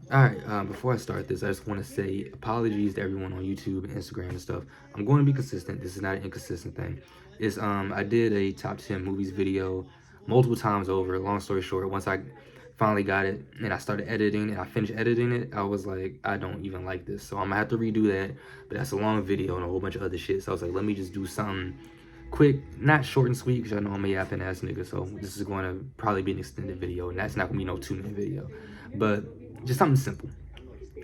Alright, before I start this, I just want to say apologies to everyone on YouTube and Instagram and stuff. I'm going to be consistent. This is not an inconsistent thing. It's I did a top 10 movies video multiple times over. Long story short, once I finally got it and I started editing and I finished editing it, I was like, I don't even like this. So I'm gonna have to redo that. But that's a long video and a whole bunch of other shit. So I was like, let me just do something quick, not short and sweet, because I know I'm a yapping ass nigga. So this is going to probably be an extended video, and that's not gonna be no 2-minute video. But just something simple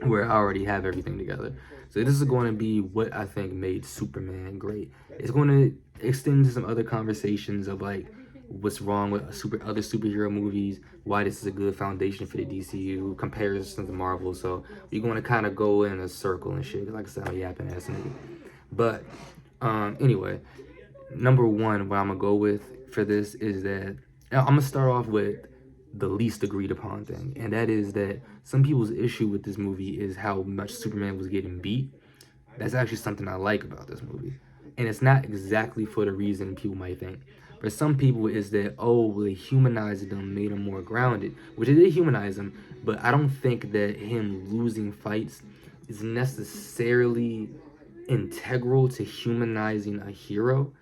where I already have everything together. So this is going to be what I think made Superman great. It's going to extend to some other conversations of like what's wrong with other superhero movies, why this is a good foundation for the DCU, comparison to Marvel. So we're going to kind of go in a circle and shit. Like I said, I'm yapping ass nigga. But anyway, number one, what I'm gonna go with for this is that I'm gonna start off with the least agreed upon thing, and that is that some people's issue with this movie is how much Superman was getting beat. That's actually something I like about this movie, and it's not exactly for the reason people might think. For some people, is that oh, they humanized him, made him more grounded, which it did humanize him, but I don't think that him losing fights is necessarily integral to humanizing a hero,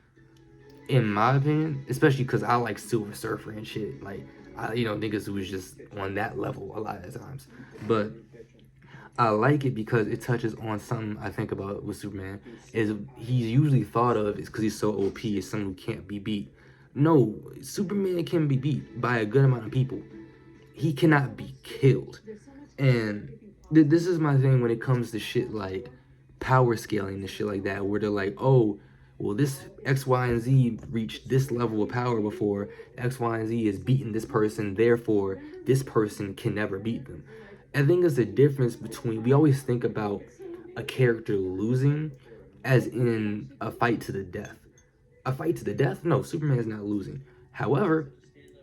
in my opinion, especially because I like Silver Surfer and shit. Like, niggas who was just on that level a lot of times. But I like it because it touches on something I think about with Superman. Is he's usually thought of is because he's so OP, as someone who can't be beat. No, Superman can be beat by a good amount of people. He cannot be killed. And this is my thing when it comes to shit like power scaling and shit like that, where they're like, oh, well, this X, Y, and Z reached this level of power before X, Y, and Z is beating this person, therefore this person can never beat them. I think there's a difference between, we always think about a character losing as in a fight to the death. A fight to the death? No, Superman is not losing. However,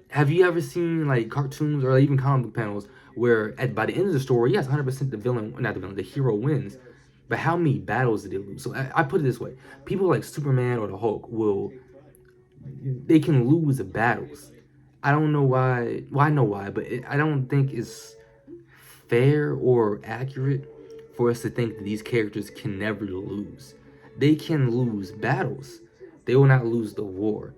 have you ever seen like cartoons or even comic book panels where by the end of the story, yes, 100% the villain, not the villain, the hero wins, but how many battles did they lose? So I put it this way: people like Superman or the Hulk they can lose battles. I don't know why. Well, I know why, but I don't think it's fair or accurate for us to think that these characters can never lose. They can lose battles. They will not lose the war.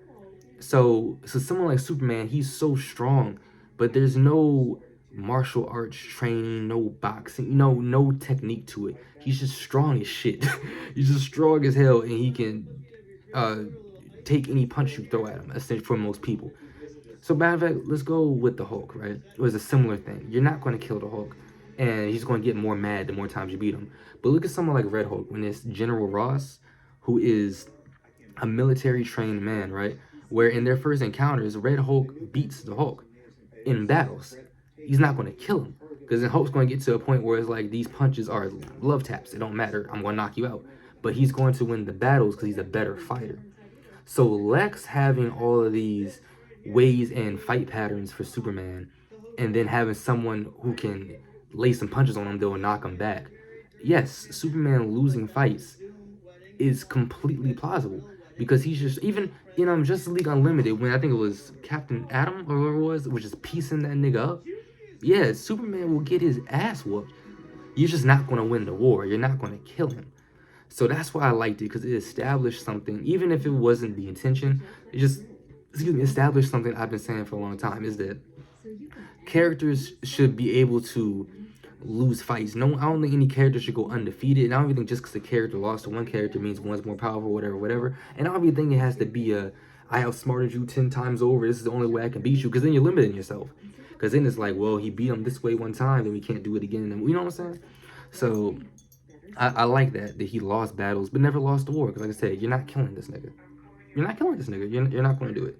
So someone like Superman, he's so strong, but there's no martial arts training, no boxing, no technique to it. He's just strong as shit. He's just strong as hell, and he can uh, take any punch you throw at him. Essentially, for most people. So, matter of fact, let's go with the Hulk. Right? It was a similar thing. You're not going to kill the Hulk, and he's going to get more mad the more times you beat him. But look at someone like Red Hulk, when it's General Ross, who is a military trained man, right? Where in their first encounters, Red Hulk beats the Hulk in battles. He's not going to kill him because then Hulk's going to get to a point where it's like these punches are love taps. It don't matter. I'm going to knock you out. But he's going to win the battles because he's a better fighter. So Lex having all of these ways and fight patterns for Superman, and then having someone who can lay some punches on him that will knock him back. Yes, Superman losing fights is completely plausible because he's just even in Justice League Unlimited, when I think it was Captain Atom or whoever it was, which is piecing that nigga up. Yeah, Superman will get his ass whooped. You're just not gonna win the war. You're not gonna kill him. So that's why I liked it, because it established something, even if it wasn't the intention. It just, excuse me, established something I've been saying for a long time, is that characters should be able to lose fights. No, I don't think any character should go undefeated. And I don't even think just because a character lost to one character means one's more powerful, whatever. And I don't even think it has to be I outsmarted you 10 times over. This is the only way I can beat you, because then you're limiting yourself. Because then it's like, well, he beat him this way one time, then we can't do it again. And you know what I'm saying? So I like that he lost battles, but never lost the war. Because like I said, you're not killing this nigga. You're not killing this nigga. You're not going to do it.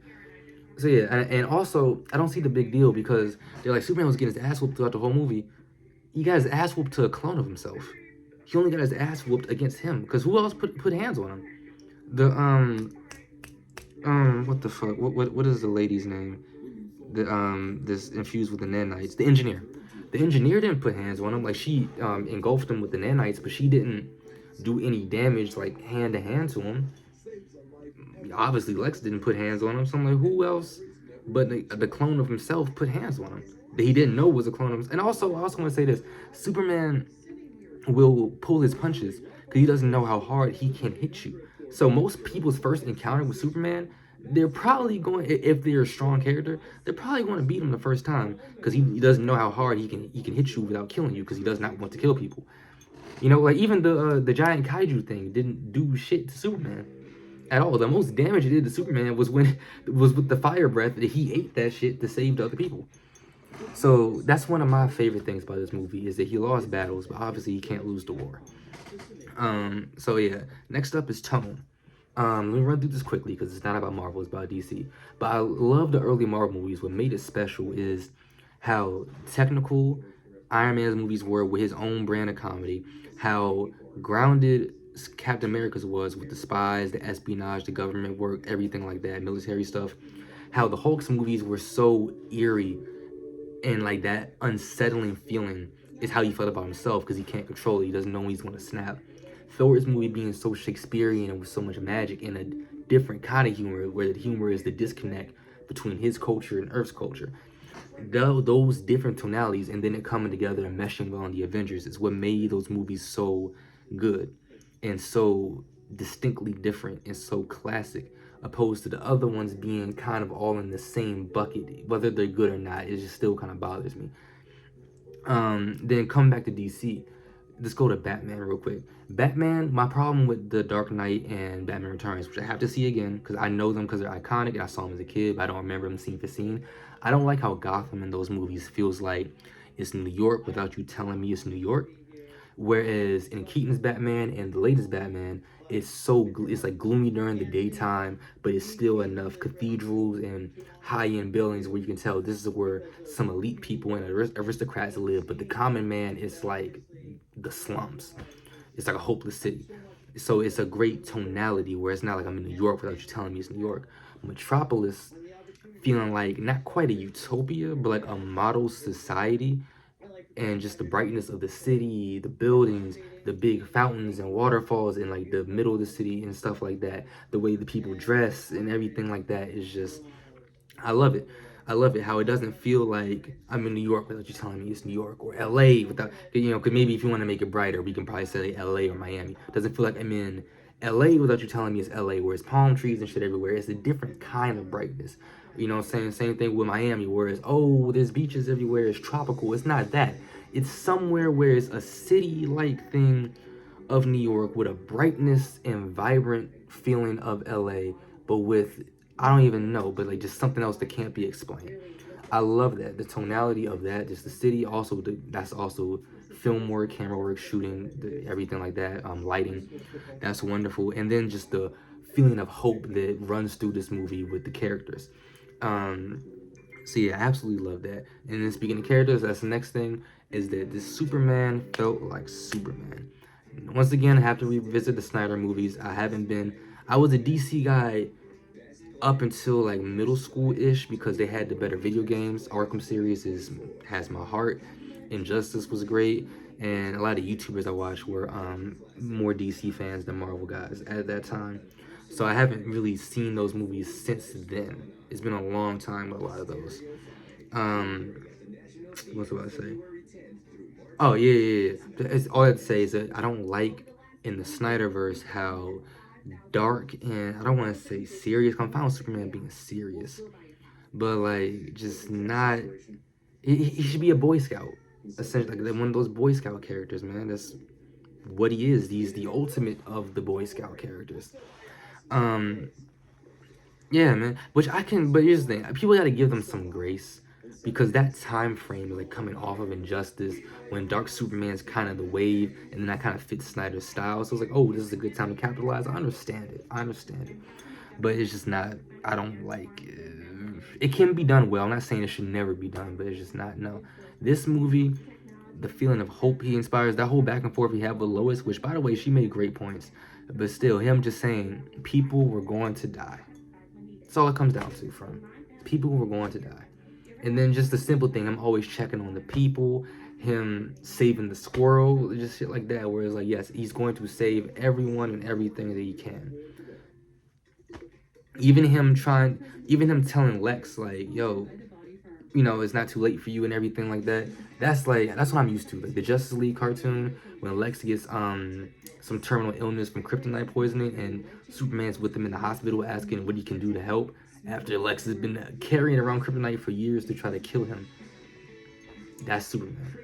So yeah, and also I don't see the big deal, because they're like, Superman was getting his ass whooped throughout the whole movie. He got his ass whooped to a clone of himself. He only got his ass whooped against him, because who else put hands on him? The what the fuck? What is the lady's name? The this infused with the nanites. The engineer. The engineer didn't put hands on him. Like, she engulfed him with the nanites, but she didn't do any damage like hand to hand to him. Obviously, Lex didn't put hands on him. So I'm like, who else but the clone of himself put hands on him? that he didn't know was a clone of himself. And also, I also want to say this: Superman will pull his punches because he doesn't know how hard he can hit you. So most people's first encounter with Superman, they're probably going, if they're a strong character, they're probably going to beat him the first time because he doesn't know how hard he can hit you without killing you because he does not want to kill people. You know, like even the giant kaiju thing didn't do shit to Superman at all. The most damage it did to Superman was when was with the fire breath that he ate that shit to save the other people. So that's one of my favorite things about this movie is that he lost battles, but obviously he can't lose the war. So yeah, next up is tone. Let me run through this quickly because it's not about Marvel, it's about DC. But I love the early Marvel movies. What made it special is how technical Iron Man's movies were with his own brand of comedy, how grounded Captain America's was with the spies, the espionage, the government work, everything like that, military stuff. How the Hulk's movies were so eerie and like that unsettling feeling is how he felt about himself because he can't control it. He doesn't know when he's going to snap. Thor's movie being so Shakespearean and with so much magic and a different kind of humor, where the humor is the disconnect between his culture and Earth's culture. Those different tonalities and then it coming together and meshing well on the Avengers is what made those movies so good and so distinctly different and so classic, opposed to the other ones being kind of all in the same bucket. Whether they're good or not, it just still kind of bothers me. Then come back to DC. Let's go to Batman real quick. Batman, my problem with The Dark Knight and Batman Returns, which I have to see again because I know them because they're iconic and I saw them as a kid, but I don't remember them scene for scene. I don't like how Gotham in those movies feels like it's New York without you telling me it's New York. Whereas in Keaton's Batman and the latest Batman, it's like gloomy during the daytime, but it's still enough cathedrals and high-end buildings where you can tell this is where some elite people and aristocrats live. But the common man is like the slums. It's like a hopeless city. So it's a great tonality where it's not like I'm in New York without you telling me it's New York. Metropolis feeling like not quite a utopia, but like a model society and just the brightness of the city, the buildings, the big fountains and waterfalls in like the middle of the city and stuff like that. The way the people dress and everything like that is just, I love it. I love it how it doesn't feel like I'm in New York without you telling me it's New York or LA without, you know, because maybe if you want to make it brighter, we can probably say LA or Miami. It doesn't feel like I'm in LA without you telling me it's LA, where it's palm trees and shit everywhere. It's a different kind of brightness. You know what I'm saying? Same thing with Miami, where it's, oh, there's beaches everywhere, it's tropical. It's not that. It's somewhere where it's a city like thing of New York with a brightness and vibrant feeling of LA, but with, I don't even know, but like just something else that can't be explained. I love that. The tonality of that, just the city, also that's also film work, camera work, shooting, everything like that, lighting. That's wonderful. And then just the feeling of hope that runs through this movie with the characters. Um, so yeah, I absolutely love that. And then speaking of characters, that's the next thing is that this Superman felt like Superman. Once again, I have to revisit the Snyder movies. I was a DC guy up until like middle school ish because they had the better video games. Arkham series has my heart. Injustice was great, and a lot of YouTubers I watched were more DC fans than Marvel guys at that time. So I haven't really seen those movies since then. It's been a long time with a lot of those. Um, what's what I say? Oh yeah. It's, all I have to say is that I don't like in the Snyderverse how dark and I don't want to say serious. I'm fine with Superman being serious, but like just not. He should be a Boy Scout, essentially, like one of those Boy Scout characters, man. That's what he is. He's the ultimate of the Boy Scout characters. Um, yeah, man. Which I can, but here's the thing: people got to give them some grace because that time frame, like coming off of Injustice, when Dark Superman's kind of the wave, and then that kind of fits Snyder's style. So it's like, oh, this is a good time to capitalize. I understand it. I understand it, but it's just not. I don't like. It can be done well. I'm not saying it should never be done, but it's just not. No, this movie, the feeling of hope he inspires, that whole back and forth he had with Lois, which by the way, she made great points, but still, him just saying people were going to die. That's all it comes down to. From people were going to die, and then just the simple thing. I'm always checking on the people. Him saving the squirrel, just shit like that. Where it's like, yes, he's going to save everyone and everything that he can. Even him telling Lex like, yo, you know, it's not too late for you and everything like that. That's what I'm used to. Like the Justice League cartoon when Lex gets some terminal illness from kryptonite poisoning and Superman's with him in the hospital asking what he can do to help after Lex has been carrying around kryptonite for years to try to kill him. That's Superman.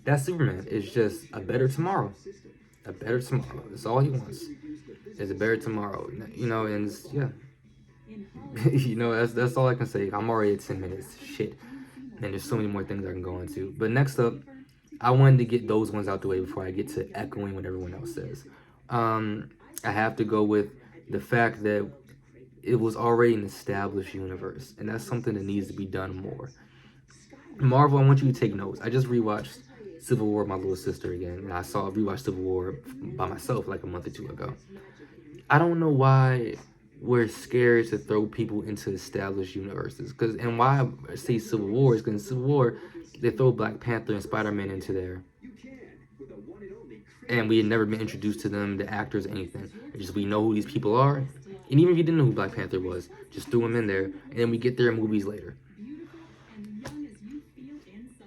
That's Superman. It's just a better tomorrow. A better tomorrow. That's all he wants. Is a better tomorrow. You know, and yeah. You know, that's all I can say. I'm already at 10 minutes. Shit. And there's so many more things I can go into. But next up, I wanted to get those ones out the way before I get to echoing what everyone else says. I have to go with the fact that it was already an established universe, and that's something that needs to be done more. Marvel, I want you to take notes. I just rewatched Civil War with my little sister again, and I rewatched Civil War by myself like a month or two ago. I don't know why we're scared to throw people into established universes. And why I say Civil War is because in Civil War, they throw Black Panther and Spider-Man into there. And we had never been introduced to them, the actors, anything. It's just we know who these people are. And even if you didn't know who Black Panther was, just threw them in there. And then we get their movies later.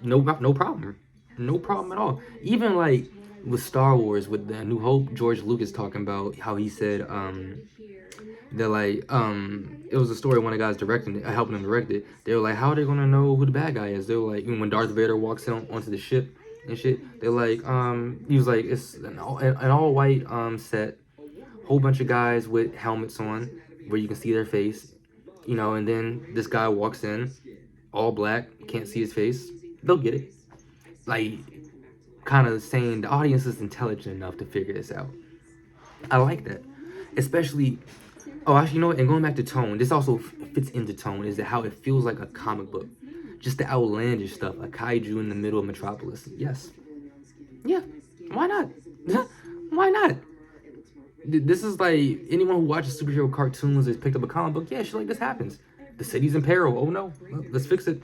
No problem. No problem at all. Even like with Star Wars, with the New Hope, George Lucas talking about how he said that like it was a story one of the guys directing it, helping him direct it. They were like, how are they gonna know who the bad guy is? They were like, when Darth Vader walks in onto the ship and shit, they're like, he was like, it's an all white set, whole bunch of guys with helmets on where you can see their face, you know, and then this guy walks in, all black, can't see his face. They'll get it. Like, kind of saying the audience is intelligent enough to figure this out. I like that. Especially, oh, actually, you know what? And going back to tone, this also fits into tone, is that how it feels like a comic book. Just the outlandish stuff, a kaiju in the middle of Metropolis. Yes. Yeah. Why not? Why not? This is like, anyone who watches superhero cartoons has picked up a comic book. Yeah, shit like this happens. The city's in peril. Oh no, let's fix it.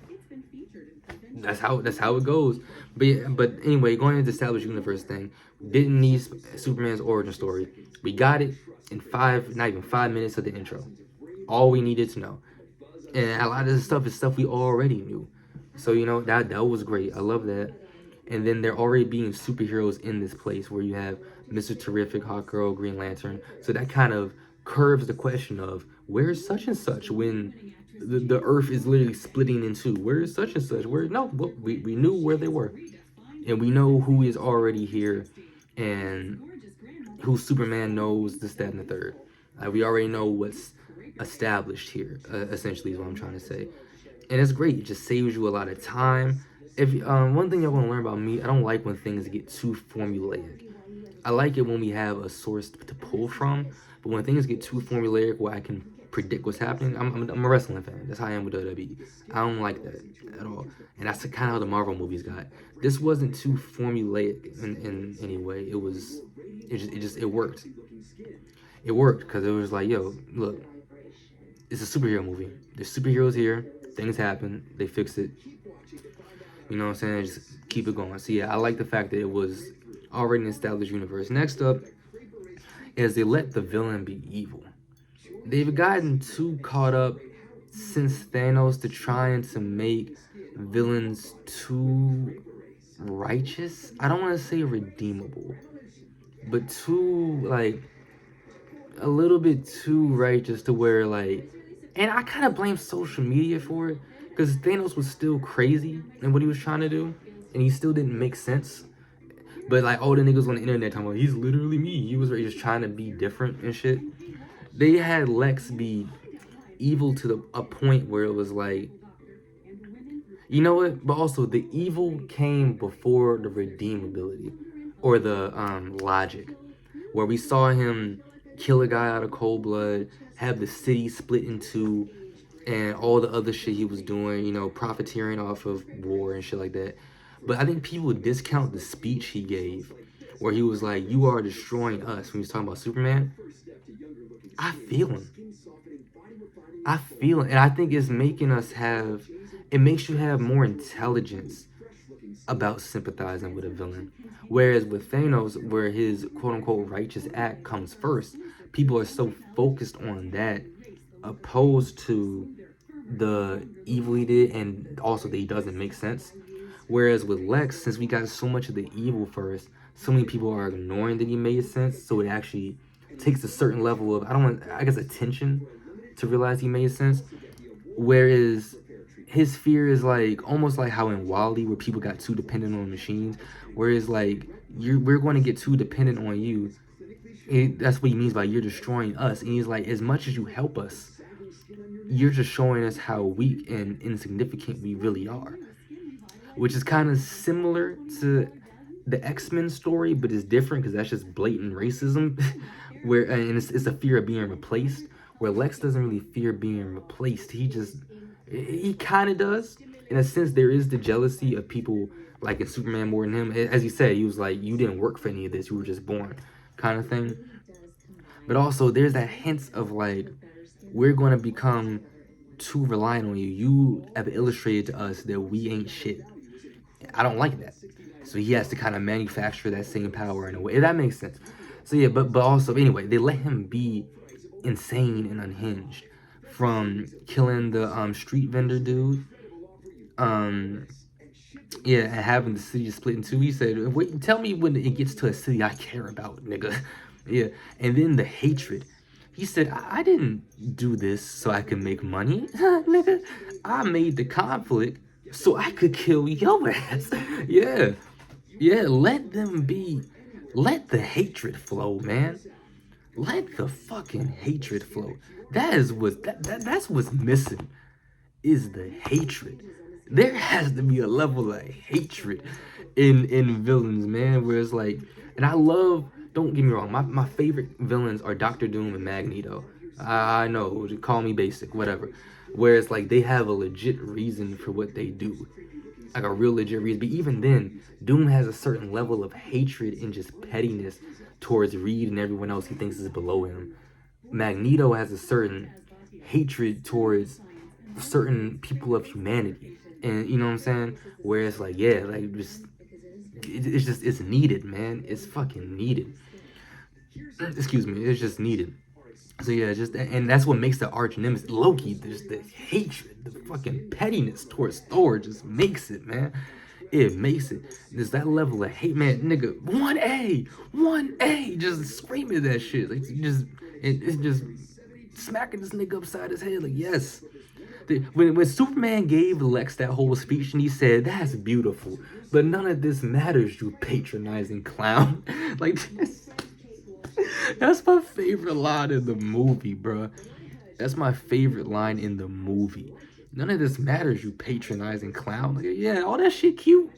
That's how it goes. But anyway, going into the established universe thing, didn't need Superman's origin story. We got it in not even 5 minutes of the intro. All we needed to know. And a lot of this stuff is stuff we already knew. So, you know, that was great. I love that. And then there already being superheroes in this place where you have Mr. Terrific, Hawkgirl, Green Lantern. So that kind of curves the question of where is such and such when the earth is literally splitting in two. Where is such and such? We knew where they were. And we know who is already here and who Superman knows this, that, and the third. We already know what's established here, essentially is what I'm trying to say. And it's great. It just saves you a lot of time. If one thing y'all want to learn about me, I don't like when things get too formulaic. I like it when we have a source to pull from, but when things get too formulaic where I can predict what's happening, I'm a wrestling fan. That's how I am with WWE. I don't like that at all. And that's kind of how the Marvel movies got. This wasn't too formulaic in any way. It worked. It worked because it was like, yo, look, it's a superhero movie. There's superheroes here. Things happen. They fix it. You know what I'm saying? Just keep it going. So yeah, I like the fact that it was already an established universe. Next up is they let the villain be evil. They've gotten too caught up since Thanos to trying to make villains too righteous. I don't want to say redeemable, but too, like, a little bit too righteous to where, like, and I kind of blame social media for it, because Thanos was still crazy in what he was trying to do, and he still didn't make sense. But, like, all the niggas on the internet talking about, he's literally me. He was just trying to be different and shit. They had Lex be evil to a point where it was like, you know what? But also, the evil came before the redeemability or the logic, where we saw him kill a guy out of cold blood, have the city split in two, and all the other shit he was doing, you know, profiteering off of war and shit like that. But I think people discount the speech he gave, where he was like, you are destroying us, when he was talking about Superman. I feel him. And I think it's making us it makes you have more intelligence about sympathizing with a villain. Whereas with Thanos, where his quote-unquote righteous act comes first, people are so focused on that, opposed to the evil he did, and also that he doesn't make sense. Whereas with Lex, since we got so much of the evil first, so many people are ignoring that he made sense, so it actually takes a certain level of, I guess, attention to realize he made sense. Whereas his fear is like almost like how in Wall-E, where people got too dependent on machines. Whereas like we're going to get too dependent on you. That's what he means by you're destroying us. And he's like, as much as you help us, you're just showing us how weak and insignificant we really are. Which is kind of similar to the X-Men story, but it's different because that's just blatant racism. Where and it's a fear of being replaced. Where Lex doesn't really fear being replaced. He kind of does. In a sense, there is the jealousy of people like in Superman more than him. As he said, he was like, you didn't work for any of this, you were just born, kind of thing. But also, there's that hint of like, we're going to become too reliant on you. You have illustrated to us that we ain't shit. I don't like that. So he has to kind of manufacture that same power in a way. If that makes sense. So yeah, but also anyway, they let him be insane and unhinged. From killing the street vendor dude, yeah, and having the city split in two. He said, "Wait, tell me when it gets to a city I care about, nigga." Yeah, and then the hatred. He said, "I didn't do this so I could make money, nigga. I made the conflict so I could kill your ass." Yeah, yeah. Let them be. Let the hatred flow, man. Let the fucking hatred flow. That's what's missing is the hatred. There has to be a level of hatred in villains, man, where it's like, and I love, don't get me wrong, my favorite villains are Doctor Doom and Magneto. I know, call me basic, whatever. Where it's like they have a legit reason for what they do. Like a real legit reason. But even then, Doom has a certain level of hatred and just pettiness towards Reed and everyone else he thinks is below him. Magneto has a certain hatred towards certain people of humanity. And you know what I'm saying? Where it's like, yeah, like it's needed, man. It's fucking needed. Excuse me, it's just needed. So yeah, just and that's what makes the arch nemesis Loki. There's the hatred, the fucking pettiness towards Thor just makes it, man. It makes it. There's that level of hate, man. Nigga, 1A, just screaming that shit. Like it's just smacking this nigga upside his head. Like yes. When Superman gave Lex that whole speech and he said, "That's beautiful, but none of this matters, you patronizing clown." Like that's my favorite line in the movie, bro. That's my favorite line in the movie. None of this matters, you patronizing clown. Like, yeah, all that shit cute.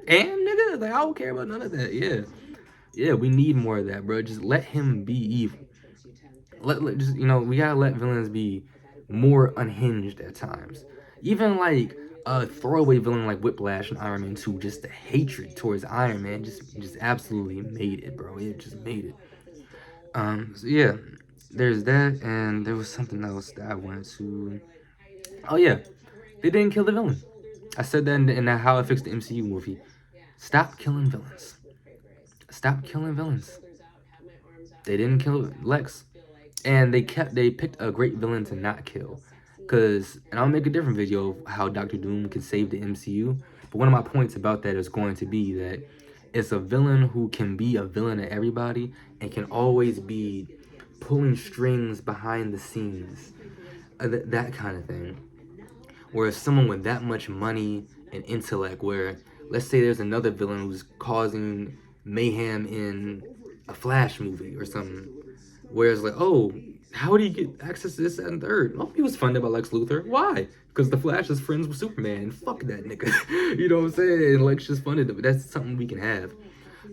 And nigga, like I don't care about none of that. Yeah. Yeah, we need more of that, bro. Just let him be evil. Let just we gotta let villains be more unhinged at times. Even like a throwaway villain like Whiplash and Iron Man 2, just the hatred towards Iron Man just absolutely made it, bro. It just made it. So yeah, there's that, and there was something else that I wanted to. Oh yeah, they didn't kill the villain. I said that in that How I Fixed the MCU movie. Stop killing villains. Stop killing villains. They didn't kill Lex, and they picked a great villain to not kill. And I'll make a different video of how Doctor Doom can save the MCU. But one of my points about that is going to be that it's a villain who can be a villain to everybody and can always be pulling strings behind the scenes, that kind of thing. Whereas someone with that much money and intellect, where let's say there's another villain who's causing mayhem in a Flash movie or something, where it's like, oh, how do you get access to this and third? Oh, he was funded by Lex Luthor. Why? Because the Flash is friends with Superman. Fuck that nigga. You know what I'm saying? And Lex just funded it, but that's something we can have.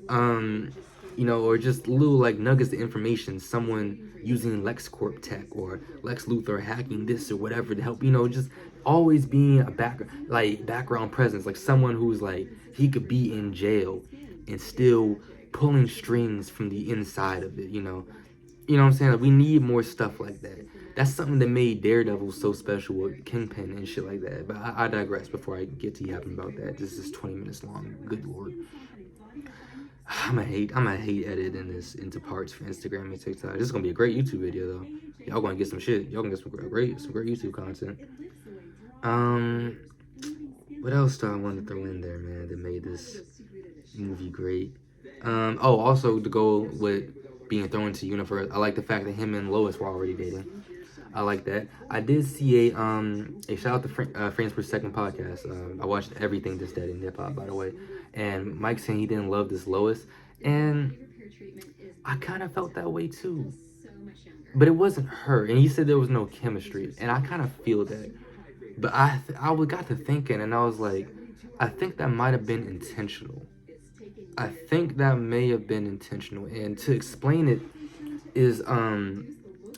Or just little like nuggets of information, someone using LexCorp tech or Lex Luthor hacking this or whatever to help, just always being a background presence, like someone who's like, he could be in jail and still pulling strings from the inside of it, You know what I'm saying? Like, we need more stuff like that. That's something that made Daredevil so special with Kingpin and shit like that. But I digress before I get to yapping about that. This is 20 minutes long. Good lord. I'm gonna hate editing this into parts for Instagram and TikTok. This is gonna be a great YouTube video though. Y'all gonna get some shit. Y'all gonna get some great YouTube content. Um, what else do I want to throw in there, man, that made this movie great? Also to go with being thrown into universe, I like the fact that him and Lois were already dating. I like that. I did see a shout out to Frames Per Second podcast. I watched everything This Dead in Hip Hop, by the way, and Mike saying he didn't love this Lois, and I kind of felt that way too. But it wasn't her, and he said there was no chemistry, and I kind of feel that. But I got to thinking, and I was like, I think that might have been intentional. I think that may have been intentional, and to explain it is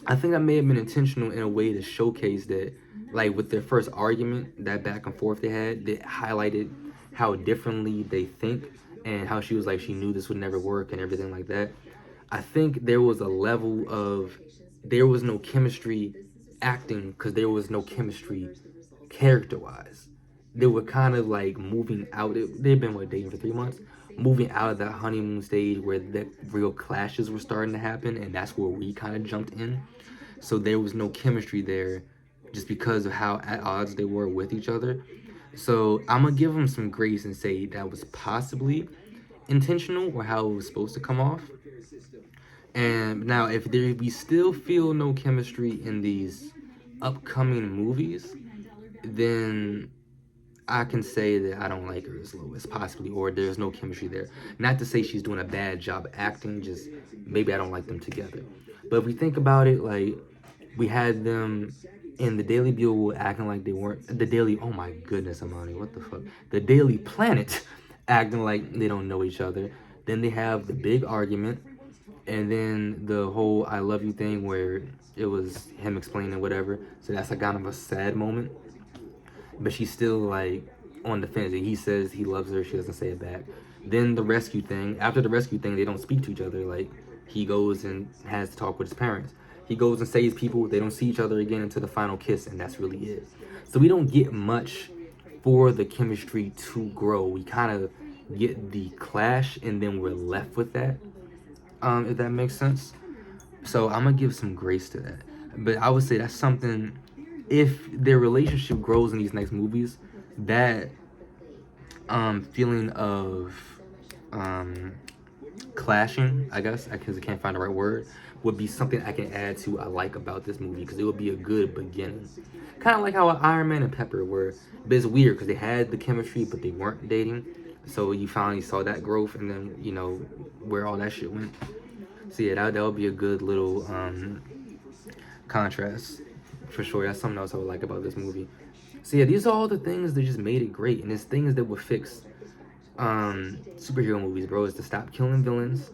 I think that may have been intentional in a way to showcase that, like with their first argument, that back and forth they had, that highlighted how differently they think and how she was like she knew this would never work and everything like that. I think there was a level of there was no chemistry acting because there was no chemistry character wise. They were kind of like moving out. They've been what dating for 3 months, moving out of that honeymoon stage where the real clashes were starting to happen, and that's where we kind of jumped in. So there was no chemistry there, just because of how at odds they were with each other. So I'm gonna give them some grace and say that was possibly intentional or how it was supposed to come off. And now, if we still feel no chemistry in these upcoming movies, then I can say that I don't like her as Lois, possibly, or there's no chemistry there. Not to say she's doing a bad job acting, just maybe I don't like them together. But if we think about it, like we had them in the Daily Bugle acting like they weren't the Daily. Oh my goodness, Amani, what the fuck? The Daily Planet acting like they don't know each other. Then they have the big argument, and then the whole "I love you" thing where it was him explaining whatever. So that's a kind of a sad moment, but she's still like on the fence. And he says he loves her, she doesn't say it back. Then the rescue thing. After the rescue thing, they don't speak to each other. Like he goes and has to talk with his parents. He goes and saves people. They don't see each other again until the final kiss, and that's really it. So we don't get much for the chemistry to grow. We kind of get the clash, and then we're left with that. If that makes sense. So I'm gonna give some grace to that. But I would say that's something. If their relationship grows in these next movies, that feeling of um clashing, I guess, because I can't find the right word, would be something I can add to I like about this movie because it would be a good beginning. Kind of like how Iron Man and Pepper were, but it's weird because they had the chemistry but they weren't dating. So you finally saw that growth, and then where all that shit went. So yeah, that would be a good little contrast for sure. That's something else I would like about this movie. So yeah, these are all the things that just made it great, and it's things that would fix superhero movies, bro. Is to stop killing villains,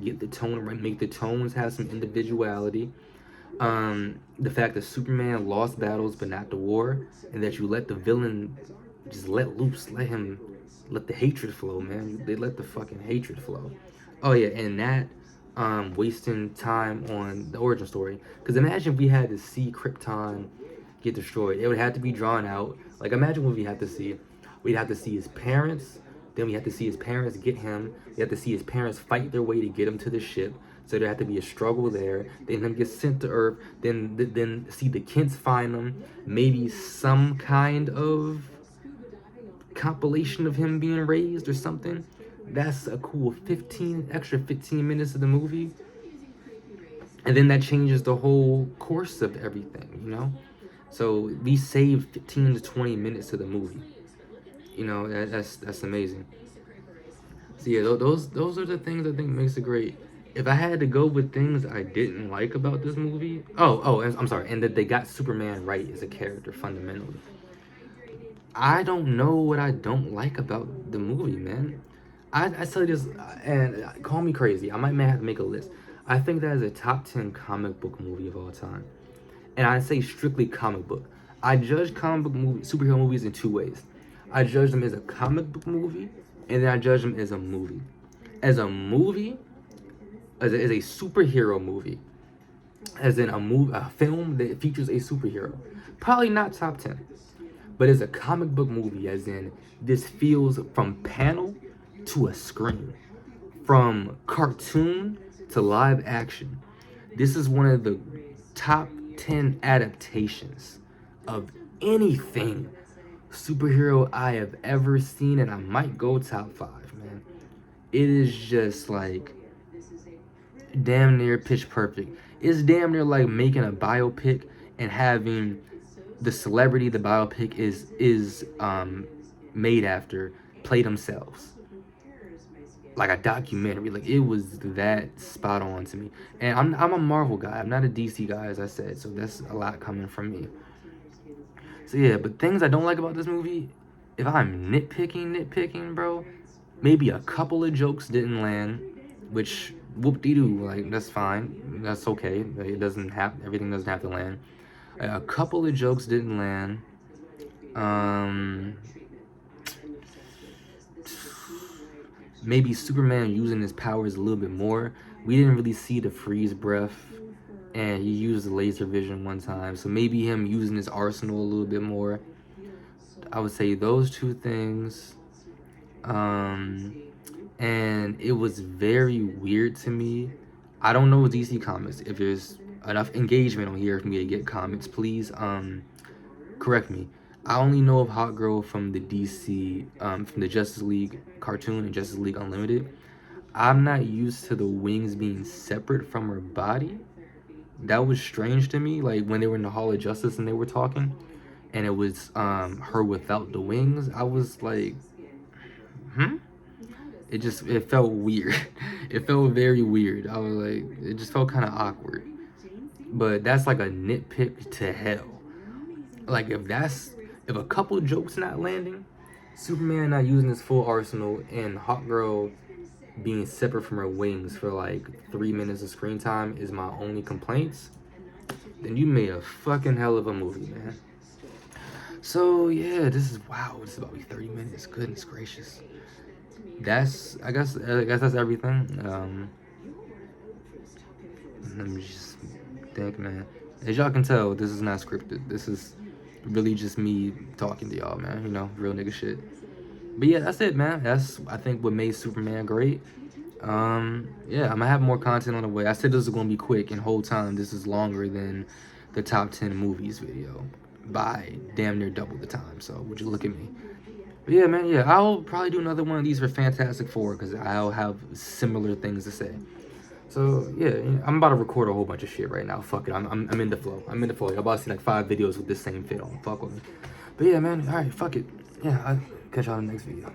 get the tone right, make the tones have some individuality. The fact that Superman lost battles but not the war, and that you let the villain just let loose, let the hatred flow, man. They let the fucking hatred flow. Oh yeah, and that wasting time on the origin story. Because imagine if we had to see Krypton get destroyed. It would have to be drawn out. Like imagine what we have to see. We'd have to see his parents. Then we have to see his parents get him. We have to see his parents fight their way to get him to the ship. So there had to be a struggle there. Then him get sent to Earth. Then see the Kents find him. Maybe some kind of compilation of him being raised or something. That's a cool 15 minutes of the movie. And then that changes the whole course of everything. So we saved 15 to 20 minutes of the movie. That's amazing. So yeah, those are the things I think makes it great. If I had to go with things I didn't like about this movie, I'm sorry, and that they got Superman right as a character fundamentally. I don't know what I don't like about the movie, man. I tell you this, and call me crazy. May have to make a list. I think that is a top 10 comic book movie of all time. And I say strictly comic book. I judge comic book superhero movies in two ways. I judge them as a comic book movie, and then I judge them as a movie. As a movie, as a superhero movie, as in a film that features a superhero, probably not top 10. But as a comic book movie, as in this feels from panel to a screen, from cartoon to live action. This is one of the top 10 adaptations of anything superhero I have ever seen, and I might go top 5, man. It is just like damn near pitch perfect. It's damn near like making a biopic and having the celebrity the biopic is made after play themselves. Like a documentary. Like it was that spot on to me. And I'm a Marvel guy. I'm not a DC guy, as I said, so that's a lot coming from me. So yeah, but things I don't like about this movie, if I'm nitpicking, bro, maybe a couple of jokes didn't land, which whoop-de-doo, like that's fine. That's okay. It doesn't have everything doesn't have to land. A couple of jokes didn't land. Maybe Superman using his powers a little bit more. We didn't really see the freeze breath, and he used the laser vision one time, so maybe him using his arsenal a little bit more. I would say those two things. And it was very weird to me. I don't know DC Comics. If there's enough engagement on here for me to get comments, please correct me. I only know of Hot Girl from the DC, from the Justice League cartoon and Justice League Unlimited. I'm not used to the wings being separate from her body. That was strange to me. Like when they were in the Hall of Justice and they were talking, and it was her without the wings. I was like, it felt weird. It felt very weird. I was like, it just felt kind of awkward. But that's like a nitpick to hell. Like if a couple jokes not landing, Superman not using his full arsenal, and Hot Girl being separate from her wings for like 3 minutes of screen time is my only complaints, then you made a fucking hell of a movie, man. So yeah, this is about to be 30 minutes. Goodness gracious. I guess that's everything. Let me just think, man. As y'all can tell, this is not scripted. This is really just me talking to y'all, man. You know, real nigga shit. But yeah, that's it, man. That's, I think, what made Superman great. Yeah, I'm gonna have more content on the way. I said this is gonna be quick, and whole time this is longer than the top 10 movies video by damn near double the time. So would you look at me? But yeah, man. Yeah, I'll probably do another one of these for Fantastic Four because I'll have similar things to say. So yeah, I'm about to record a whole bunch of shit right now. Fuck it, I'm in the flow. I'm in the flow. I'm about to see like 5 videos with the same fit on. Fuck with me. But yeah, man. All right, fuck it. Yeah, I'll catch y'all in the next video.